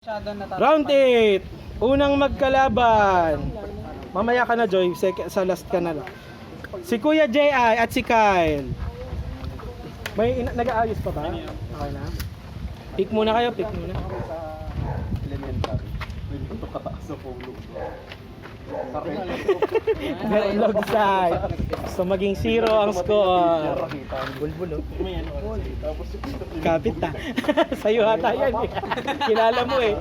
Round 8. Unang magkalaban. Mamaya ka na, Joy. Sa last ka na lang. Si Kuya J.I. at si Kyle. May nag-aayos pa ba? Okay na. Pick muna kayo, pick muna. Elementary. Pwede ko kataas sa polo. Log side. So maging 0 ang score. Bulbul. Kapit ha. Sa'yo hata yan eh. Kilala mo eh.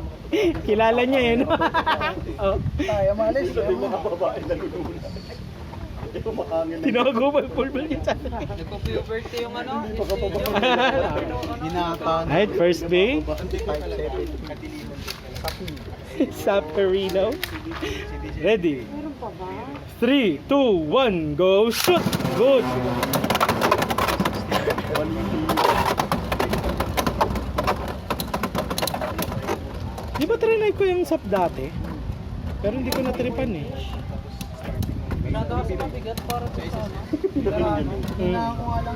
Kilala niya eh. No? Oh. Kaya malis. Sabi mga babae nalulula. Tinago mo yung bulbul niya sa Nagpo-puberty yung ano? Alright, first bay. Saperino. Ready? 3, 2, 1, go shoot! Good! Di ba trinay ko yung sap dati? Pero hindi ko natripan eh. Nagawa sa mabigat para sa ano?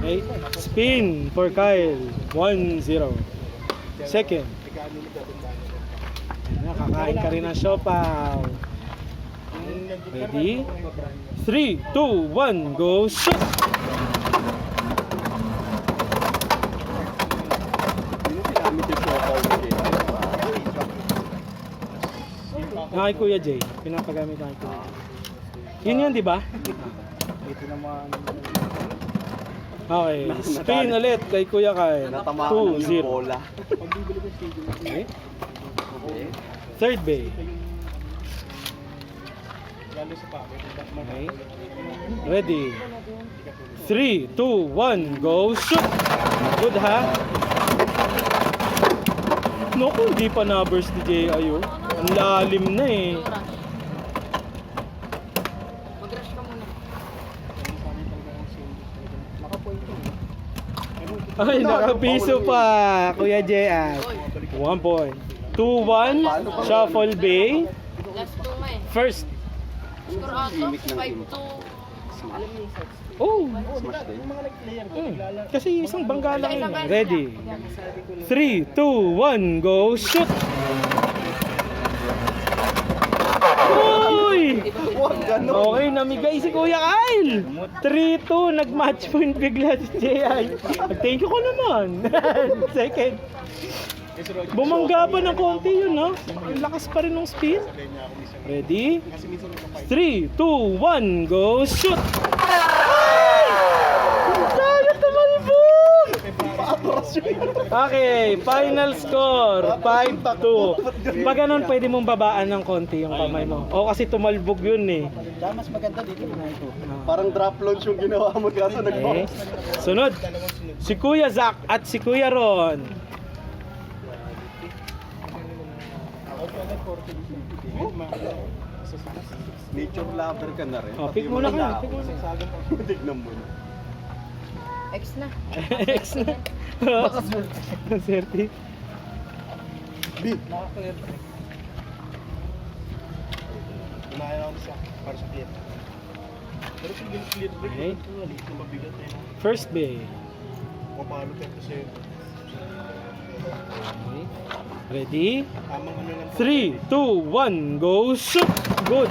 Okay. Spin for Kyle. 1-0. Second. Nakakain ka rin ng siopaw. Ready? 3, 2, 1, go shoot! Kay Kuya Jay. Pinapagamit kay Kuya Jay. Yun, di ba? Dito naman. Okay. Spin ulit kay Kuya Kyle. 2-0. Bola. Okay. Third bay. Okay. Ready. 3, 2, 1, go shoot! Good ha? Naku, hindi pa na-burst ni Jay ayo. Ang lalim na eh. Mag-rush ka muna. Ay, nakapiso pa, Kuya Jay. 1 point. 2-1, shuffle bay. Last 2 ma eh. First. Score out of 5-2. Oh, Smash din. kasi isang bangga lang yun. Ready. 3, 2, 1, go shoot! Uy! Okay, namigay si Kuya Kyle. 3-2, nag-match point bigla si J.I. Thank you ko naman. Second. Bumangga pa ng konti yun, no? Ang lakas pa rin ng speed. Ready? 3, 2, 1, go shoot! Okay, final score 5-2. Pag ganun, pwede mong babaan ng konti yung kamay mo. O kasi tumalbog yun eh. Mas maganda dito na ito. Parang drop launch yung ginawa mo kaso Okay. Sunod, si Kuya Zach at si Kuya Ron. Nature lover ka na rin. Oh, pick muna ka. Pick muna. Tignan mo na. X na. X na. Swerte. Big. Naka-clear. Unahin ako sa para sa clear. Pero kung clear break, Okay. ito mabigat eh. First bay. Papalo ka kasi Okay. Ready? tamang ano lang. 3, 2, 1, go shoot! Good!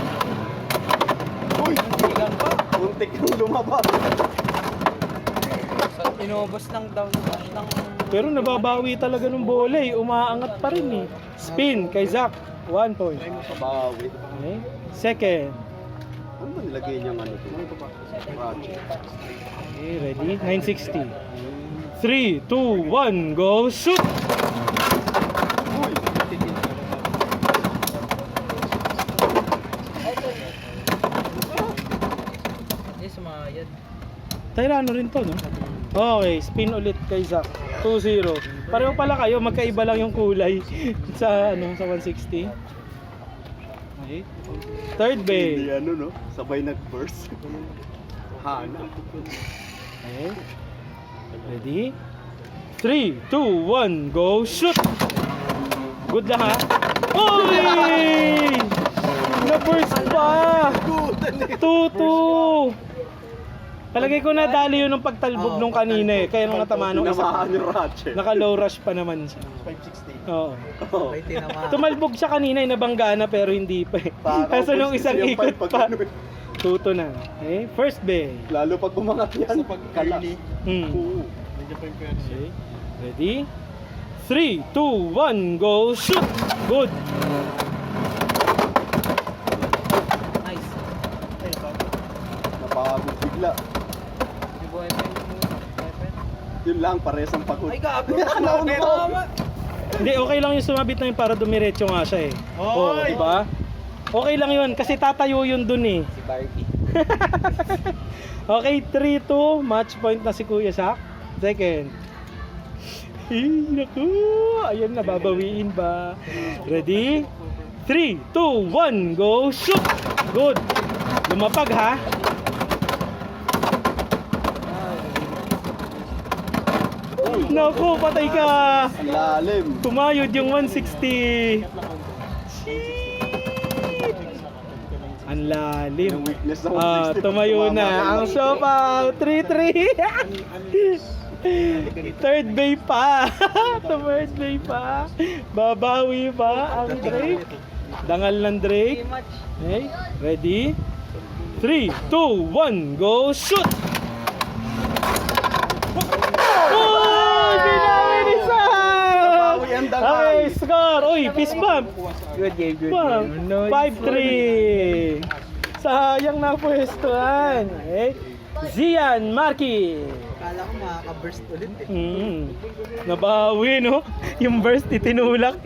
Uy! Untik yung lumabas. Inubos ng down ng... Pero nababawi talaga ng bola eh. Umaangat pa rin eh. Spin kay Zach. 1 point. Try mo sa bawi. Okay. Second. Ano ba nilagay niyang ano to? Project. Okay, ready? 960. 3, 2, 1, go shoot! Uy! Hindi, sumayad. Taylano rin to, no? Okay, spin ulit kay Zach. 2-0. Pareho pala kayo, magkaiba lang yung kulay sa ano, sa 160. Okay. Third Hindi bay. ano no? Sabay nag-burst. Hana. Okay. Ready? 3, 2, 1, go shoot! Good lang ha? Oy! Na-burst pa! 2-2! Palagay ko na dali yun ng pagtalbog nung kanina eh. Kaya nung natamaan nung isa. Tinamaan yung ratchet. Naka low rush pa naman siya. 560. Oo. Oh. May tinamaan. Tumalbog siya kanina, nabangga na pero hindi pa eh. Kaso nung isang ikot pa, tuto na. Okay, first bay. Lalo pag bumangat yan, pag early. Oo. Nandiyan pa yung pwede. Okay. Ready? 3, 2, 1, go, shoot! Good! Nice. Napagod bigla. Si boyfriend mo. Boyfriend. Yun lang, pares ang pagod. Ay, gago. Naon mo. Hindi, okay lang yung sumabit na yun para dumiretso nga siya eh. Oo, Oy! diba? Okay lang yun, kasi tatayo yun dun eh. Si Barbie. Okay, 3-2, match point na si Kuya Sak. Second. Naku, ayan na, babawiin ba? Ready? 3, 2, 1, go, shoot! Good! Lumapag ha? Naku, patay ka! Ang lalim. Tumayod yung 160. Ang lalim. Yung weakness ng 160. Tumayo na. Ang sopa, 3-3. Third bay pa. Third bay pa. Babawi pa ang Drake. Dangal ng Drake. Okay, ready? 3, 2, 1, go, shoot! Oh! Binawi ni Sam! Nabawi ang dangal. Okay, score! Uy, fist bump! Good game, good Bump! 5-3! Sayang na pwestuhan. Okay? Zian Marky! Kala ko makaka-burst ulit eh. Nabawi, no? Yung burst, itinulak.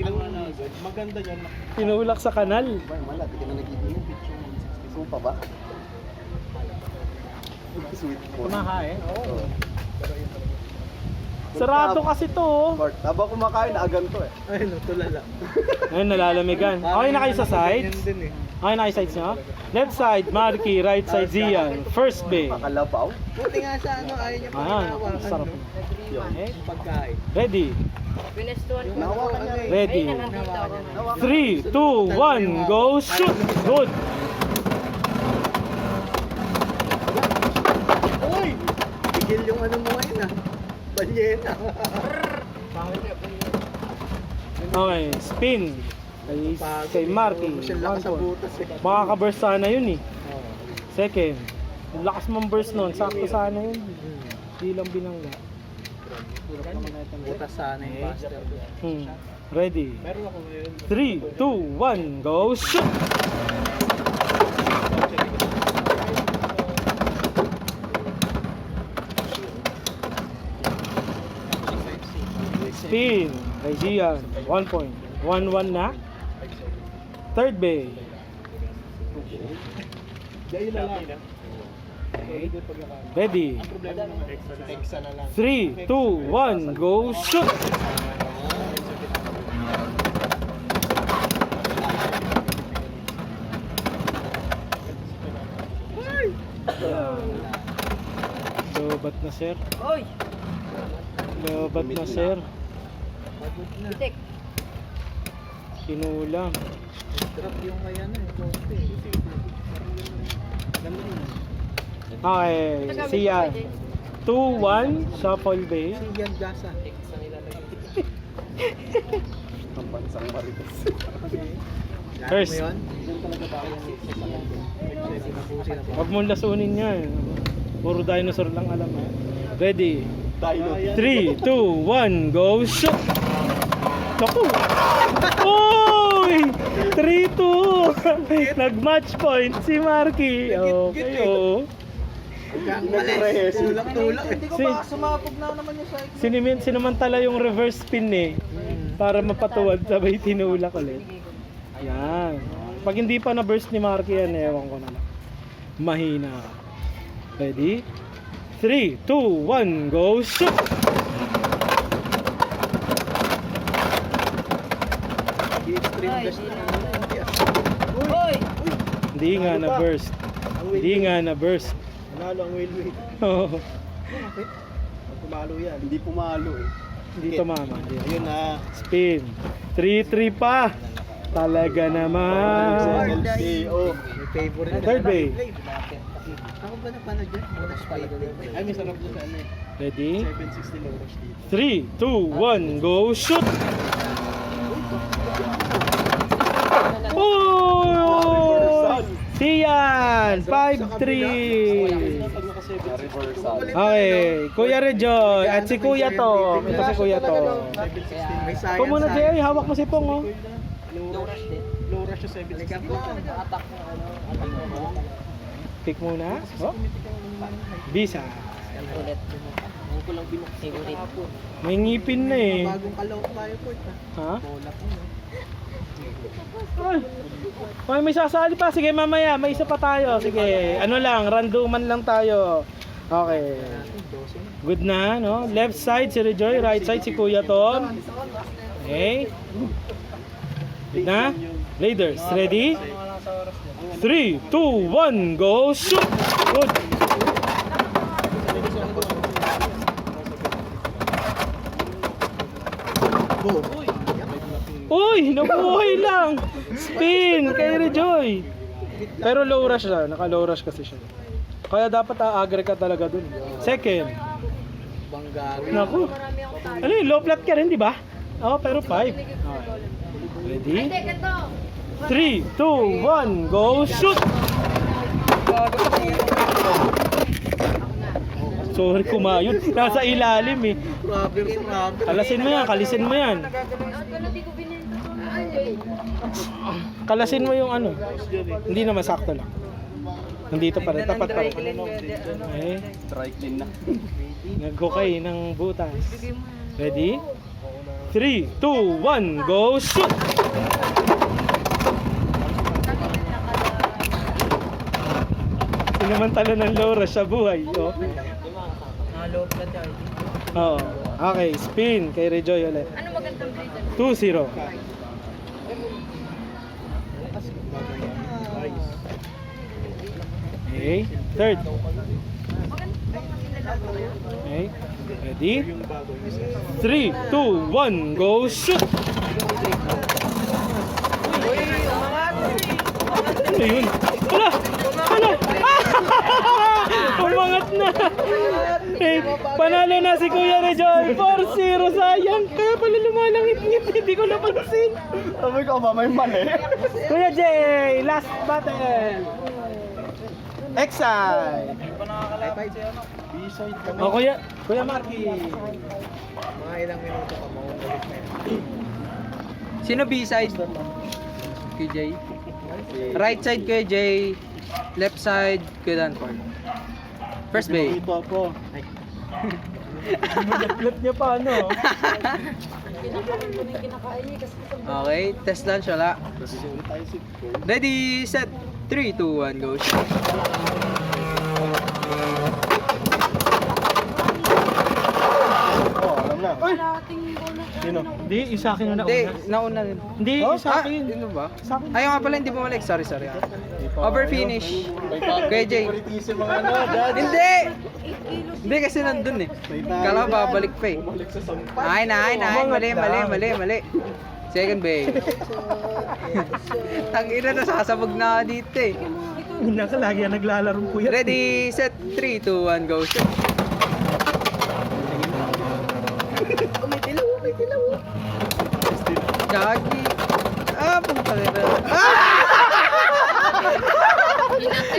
Maganda yan. Tinulak sa kanal. Mala, di ka na nag-iinom. Supa ba? Sweet po. Kumakain? Oo. Sarado kasi to, oh. Bart, habang kumakain, naagan to eh. Ay, no, tulala. Ayun, nalalamigan. Okay na kayo sa sides? Din eh. Okay na kayo sides nyo? Left side, Marky. Right side, Zian. First bay. Pakalabaw. Buti nga sa ano, ayaw niya pa Ayan, hinahawakan, sarap. no? Okay. Yung pagkain. Ready? Pinestuan ko. Nahawakan niya rin. Ready? Nahawakan 3, niya. 2, 1, go, shoot! Good! Uy! Tigil yung ano mo ngayon ah. Banyena. Okay, spin. Kay Marky. Siya lakas sa butas eh. Makaka-burst sana yun eh. Second. Yung lakas mong burst nun, sakto sana yun. Di lang binangga. Butas sana yung faster. Ready? Meron ako ngayon. 3, 2, 1, go, shoot! Spin. Kay Gian. 1 point. 1-1 na. Third bay. Diyan na lang. Okay. Ready? Problema naman. Extra na lang. 3, 2, 1, go, shoot! Lobat na sir. Oy! Lobat na sir. Pagod na. Kinulang. Drop yung kaya na eh. Konti. Okay, siya. 2-1, shuffle bay. Si Yan Gasa. Ang bansang marites. First. Mo yun? Huwag mong lasunin yan. Puro dinosaur lang alam ha. Ready? Dino. 3, 2, 1, go, shoot! Naku! Uy! 3-2! Nag-match point si Marky. Okay, oo. Nag-rehas. Tulak-tulak eh. Si, Sumapog na naman yung cycle. sinamantala yung reverse spin eh. Para mapatuwad, sabay tinulak ulit. Yan. Pag hindi pa na-burst ni Marky yan, ewan ko na lang. Mahina. Ready? 3, 2, 1, go, shoot! Extreme best na Uy! Hindi nga na-burst. Hindi nga na-burst. Nanalo ang whale. Oo. Pag tumalo yan. Hindi pumalo eh. Hindi tumama. Hindi. Ayun na. Spin. 3-3 pa. Talaga naman. LCO. May favorite. Third base. Ako ba napanood dyan? Bonus fight. Ay, may sarap doon sa ano eh. Ready? 760 low rush dito. 3, 2, 1, go shoot! Oh! Siyan! 5-3! Pag naka-760. Okay, Kuya Rejoy at si Kuya Tom. Ito si Kuya Tom. 760. May science. Ikaw muna, Jay. Hawak mo si Pong, oh. Low rush din. Low rush yung 760. Pick muna. Oh. Bisa. May ngipin na eh. Bagong kalaw tayo po. Ha? Bola po. Ay. Ay, may sasali pa. Sige, mamaya. May isa pa tayo. Sige. Ano lang, randoman lang tayo. Okay. Good na, no? Left side si Rejoy, right side si Kuya Tom. Okay. Good na? Raiders, ready? 3, 2, 1, go shoot! Good. Go. Uy, nabuhay lang! Spin kay Rejoy. Pero low rush na, naka low rush kasi siya. Kaya dapat aagre ka talaga dun. Second. Banggari. Naku. Ano yun, low flat ka rin, di ba? Oo, pero 5. Ready? 3, 2, 1, go shoot! Sorry, kumayod. Nasa ilalim eh. Rubber sa rubber. Kalasin mo yan, kalisin mo yan. Kalasin mo yung ano. Hindi naman sakto lang. Nandito pa rin, tapat pa rin. Okay. Strike din na. Nag-okay ng butas. Ready? 3, 2, 1, go shoot! Sinamantala ng low rush sa buhay. Oh. Low flat tayo. Oo. Okay, spin kay Rejoy ulit. Ano magandang breed? 2-0. Okay, third. Okay, ready? 3, 2, 1, go shoot! Ano yun? Hala! Hala! Umangat na! Eh, panalo na si Kuya Rejoy! 4-0, sayang! Kaya pala lumalangit-ngit, hindi ko napansin! Sabi ko ba may mali? Kuya Jay, last battle! Exile! B-side ka O Kuya Marky! Mga ilang minuto pa mauulit na yan. Sino B-side? Kuya Jay. Right side Kuya Jay. Left side Kuya Danford. First base. Dito ako. Nag-flip niya pa ano? Okay, test lunch wala. Kasi tayo si Ready, set. 3, 2, 1, go. Oh, alam na. Sino? Hindi, yung sa akin na Hindi, nauna. nauna rin. Hindi, yung sa akin. Ano ba? Sa akin. Ayaw nga pala, hindi bumalik. Sorry. Over finish. Kuya Jay. Favoritism mga ano, dad. Hindi! Hindi kasi nandun eh. Kala ko babalik pa eh. Bumalik sa sampa. Ay, mali. Second base. Tangina na sasabog na ako dito eh. Una ka lagi yan naglalarong kuya. Ready, set, 3, 2, 1, go. Shoot. May tilaw. Jackie. Pumunta rin na.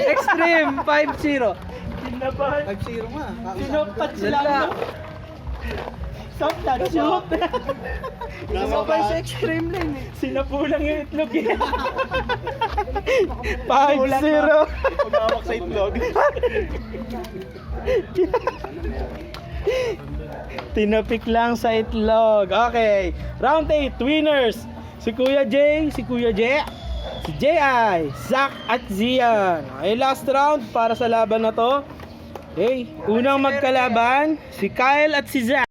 Extreme, 5-0. Kinabahan. 5-0 nga. Sinoktat sila. Lala. Soktat, shoot. Sumabay sa extreme lane eh. Sinapulang yung itlog eh. 5-0. Pag-awak sa itlog. Tinapik lang sa itlog. Okay. Round 8, winners. Si Kuya Jay, si J.I., Zach at Zian. Okay, last round para sa laban na to. Okay, unang magkalaban, si Kyle at si Zach.